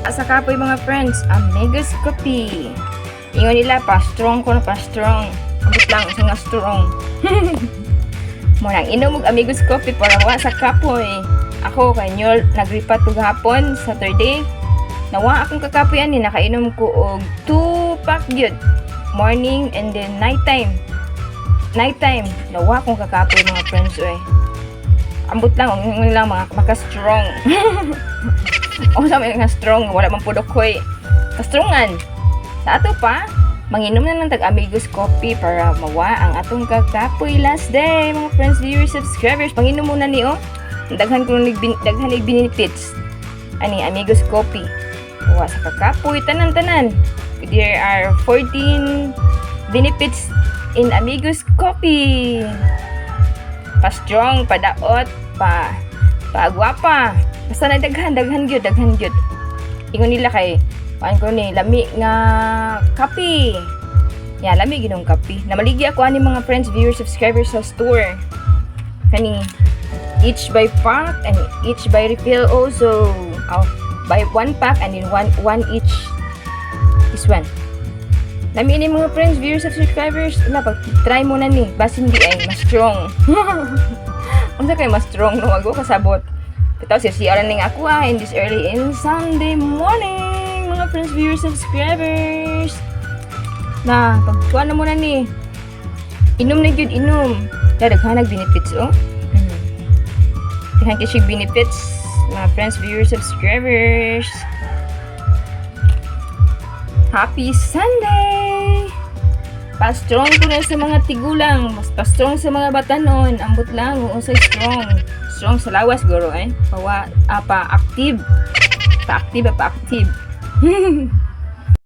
Sa kapoy mga friends, Amigos Coffe. Ingon nila, pa-strong ko na pa-strong. Abot lang, isa nga strong. Munang inom og Amigos Coffe para wa sa kapoy. Ako, kanyol, nagripat ko gahapon, Saturday. Nawa akong kakapoy ani, nakainom ko og 2 pack yun. Morning and then nighttime. Nighttime, nawa akong kakapoy mga friends, eh. Ambot lang, ang lang mga maka-strong. O sa mga strong, wala man po dokoy. Kastrongan. Sa ato pa, manginom na ng tag-Amigos Coffe para mawa ang atong kakapoy last day. Mga friends, viewers, subscribers, panginom muna niyo. Daghan ko daghan benefits. Ani, Amigos Coffe. Mawa sa kakapoy, tanan-tanan. There are 14 benefits in Amigos Coffe. Pa-strong, pa-daot, pa-agwapa. Basta na daghan gyud. Ingon nila kay kuan ko ni lami nga kape. Ya, lami ginong kape. Namaligi ako ani mga friends, viewers, subscribers sa store. Kani each by pack and each by refill also. Buy 1 pack and then one each. This one. Lami ini mga friends, viewers, subscribers. Na pag try mo na ni, basin di ay mas strong. Unsa kay mas strong no ago kasabot. Bitaw siya ning ako in this early in Sunday morning, mga friends, viewers, subscribers. Na, pagkuha na muna ni. Inom na gyud, inom. Daghan benefits, oh. Daghan kasi benefits, mga friends, viewers, subscribers. Happy Sunday! Pa-strong ko na sa mga tigulang, mas pa-strong sa mga batanon. Ambot lang, usay strong. Strong sa lawas, guro, eh. Pa-active. Pa-active.